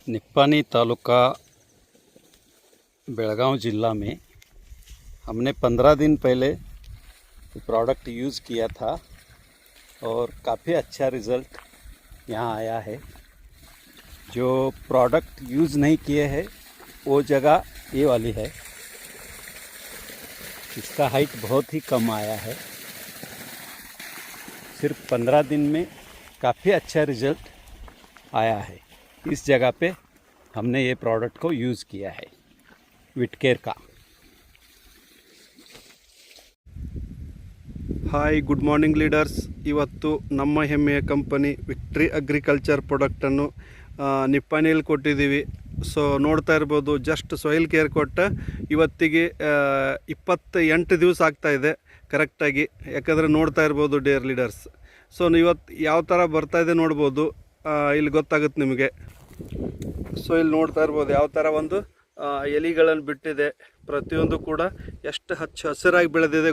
निप्पानी तालुका बेलगांव ज़िला में हमने 15 दिन पहले प्रोडक्ट यूज़ किया था और काफ़ी अच्छा रिज़ल्ट यहाँ आया है। जो प्रोडक्ट यूज़ नहीं किए हैं वो जगह ये वाली है, इसका हाइट बहुत ही कम आया है। सिर्फ 15 दिन में काफ़ी अच्छा रिज़ल्ट आया है। इस जगह पे हमने ये प्रोडक्ट को यूज़ किया है, विटकेर का। Hi good morning leaders. ಇವತ್ತು ನಮ್ಮ ಹೆಮ್ಮೆಯ ಕಂಪನಿ ವಿಕ್ಟ್ರಿ ಅಗ್ರಿಕಲ್ಚರ್ ಪ್ರಾಡಕ್ಟನ್ನು ನಿಪ್ಪಾಣಿಯಲ್ಲಿ ಕೊಟ್ಟಿದ್ದೀವಿ. ಸೊ ನೋಡ್ತಾ ಇರ್ಬೋದು, ಜಸ್ಟ್ ಸಾಯಿಲ್ ಕೇರ್ ಕೊಟ್ಟ ಇವತ್ತಿಗೆ 28 ದಿವಸ ಆಗ್ತಾಯಿದೆ ಕರೆಕ್ಟಾಗಿ. ಯಾಕಂದರೆ ನೋಡ್ತಾ ಇರ್ಬೋದು ಡಿಯರ್ ಲೀಡರ್ಸ್. ಸೊ ಇವತ್ತು ಯಾವ ಥರ ಬರ್ತಾಯಿದೆ ನೋಡ್ಬೋದು, ಇಲ್ಲಿ ಗೊತ್ತಾಗುತ್ತೆ ನಿಮಗೆ. ಸೊ ಇಲ್ಲಿ ನೋಡ್ತಾ ಇರ್ಬೋದು ಯಾವ ಥರ ಒಂದು ಎಲೆಗಳನ್ನು ಬಿಟ್ಟಿದೆ. ಪ್ರತಿಯೊಂದು ಕೂಡ ಎಷ್ಟು ಹಚ್ಚ ಹಸಿರಾಗಿ ಬೆಳೆದಿದೆ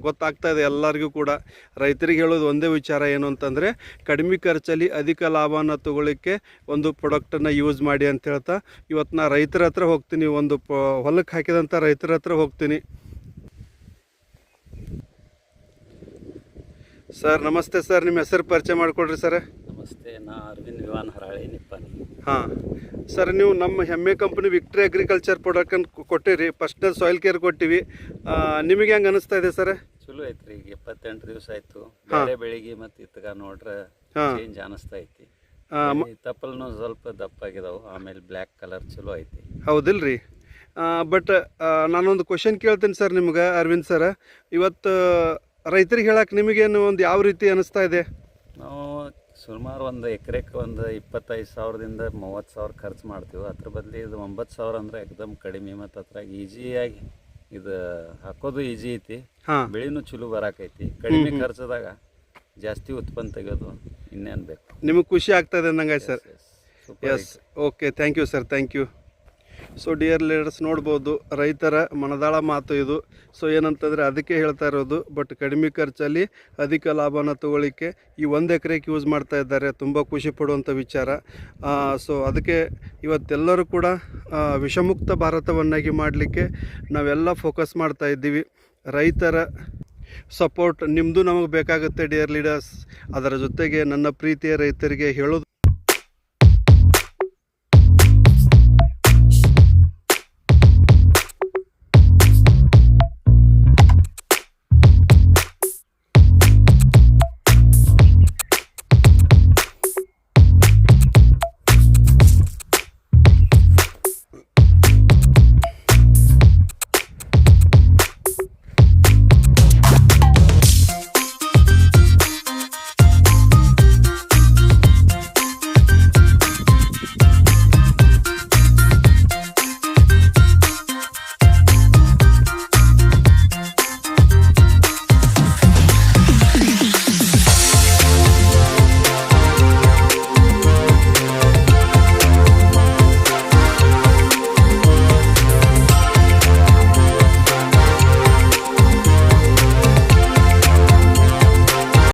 ಗೊತ್ತಾಗ್ತಾ ಇದೆ ಎಲ್ಲರಿಗೂ ಕೂಡ. ರೈತರಿಗೆ ಹೇಳೋದು ಒಂದೇ ವಿಚಾರ ಏನು ಅಂತಂದರೆ, ಕಡಿಮೆ ಖರ್ಚಲ್ಲಿ ಅಧಿಕ ಲಾಭನ ತಗೊಳ್ಳಿಕ್ಕೆ ಒಂದು ಪ್ರಾಡಕ್ಟನ್ನು ಯೂಸ್ ಮಾಡಿ ಅಂತ ಹೇಳ್ತಾ ಇವತ್ತು ನಾ ರೈತರ ಹತ್ರ ಹೋಗ್ತೀನಿ. ಒಂದು ಹೊಲಕ್ಕೆ ಹಾಕಿದಂಥ ರೈತರ ಹತ್ರ ಹೋಗ್ತೀನಿ. ಸರ್ ನಮಸ್ತೆ ಸರ್, ನಿಮ್ಮ ಹೆಸರು ಪರಿಚಯ ಮಾಡಿಕೊಡ್ರಿ ಸರ್. ನಮಸ್ತೆ, ನಾ ಅರವಿಂದ್ ವಿವಾನ್ ಹರಾಳಿ, ನಿಪ್ಪಾನಿ. ಹಾಂ ಸರ್, ನೀವು ನಮ್ಮ ಹೆಮ್ಮೆ ಕಂಪ್ನಿ ವಿಕ್ಟ್ರಿ ಅಗ್ರಿಕಲ್ಚರ್ ಪ್ರಾಡಕ್ಟನ್ನು ಕೊಟ್ಟಿರಿ. ಫಸ್ಟ್ನಲ್ಲಿ ಸಾಯಿಲ್ ಕೇರ್ ಕೊಟ್ಟಿವಿ. ನಿಮಗೆ ಹೆಂಗೆ ಅನಿಸ್ತಾ ಇದೆ ಸರ್? ಚಲೋ ಐತ್ರಿ. ಈಗ 28 ದಿವಸ ಆಯ್ತು. ಬೇರೆ ಬೆಳಿಗ್ಗೆ ಮತ್ತು ಇತ್ತಗ ನೋಡ್ರೆ ಚೇಂಜ್ ಅನಿಸ್ತಾ ಐತಿ. ತಪ್ಪಲ್ನು ಸ್ವಲ್ಪ ದಪ್ಪಾಗಿದಾವು. ಆಮೇಲೆ ಬ್ಲ್ಯಾಕ್ ಕಲರ್ ಚಲೋ ಐತಿ. ಹೌದಿಲ್ರಿ? ಬಟ್ ನಾನೊಂದು ಕ್ವಶನ್ ಕೇಳ್ತೀನಿ ಸರ್ ನಿಮ್ಗೆ, ಅರವಿಂದ್ ಸರ್. ಇವತ್ತು ರೈತರಿಗೆ ಹೇಳಕ್ಕೆ ನಿಮಗೇನು ಒಂದು ಯಾವ ರೀತಿ ಅನಿಸ್ತಾ ಇದೆ? ನಾವು ಸುಮಾರು ಒಂದು ಎಕರೆಗೆ ಒಂದು 25,000ದಿಂದ 30,000 ಖರ್ಚು ಮಾಡ್ತೀವಿ. ಅದ್ರ ಬದಲು ಇದು 9,000 ಅಂದರೆ ಎಕ್ದಮ್ ಕಡಿಮೆ. ಮತ್ತು ಅದ್ರಾಗ ಈಜಿಯಾಗಿ ಇದು ಹಾಕೋದು ಈಜಿ ಐತಿ. ಬೆಳೆನೂ ಚಲೋ ಬರಾಕೈತಿ. ಕಡಿಮೆ ಖರ್ಚದಾಗ ಜಾಸ್ತಿ ಉತ್ಪನ್ನ ತೆಗೆಯೋದು ಇನ್ನೇನು ಬೇಕು. ನಿಮಗೆ ಖುಷಿ ಆಗ್ತದೆ ಅನ್ನಂಗೆ sir? Yes, okay, thank you sir, thank you. So dear leaders, ನೋಡ್ಬೋದು ರೈತರ ಮನದಾಳ ಮಾತು ಇದು. ಸೊ ಏನಂತಂದರೆ ಅದಕ್ಕೆ ಹೇಳ್ತಾ ಇರೋದು. ಬಟ್ ಕಡಿಮೆ ಖರ್ಚಲ್ಲಿ ಅಧಿಕ ಲಾಭನ ತಗೊಳ್ಳಿಕ್ಕೆ ಈ 1 ಎಕರೆಗೆ ಯೂಸ್ ಮಾಡ್ತಾ ಇದ್ದಾರೆ. ತುಂಬ ಖುಷಿ ಪಡುವಂಥ ವಿಚಾರ. ಸೊ ಅದಕ್ಕೆ ಇವತ್ತೆಲ್ಲರೂ ಕೂಡ ವಿಷಮುಕ್ತ ಭಾರತವನ್ನಾಗಿ ಮಾಡಲಿಕ್ಕೆ ನಾವೆಲ್ಲ ಫೋಕಸ್ ಮಾಡ್ತಾ ಇದ್ದೀವಿ. ರೈತರ ಸಪೋರ್ಟ್ ನಿಮ್ಮದು ನಮಗೆ ಬೇಕಾಗುತ್ತೆ ಡಿಯರ್ ಲೀಡರ್ಸ್. ಅದರ ಜೊತೆಗೆ ನನ್ನ ಪ್ರೀತಿಯ ರೈತರಿಗೆ ಹೇಳೋದು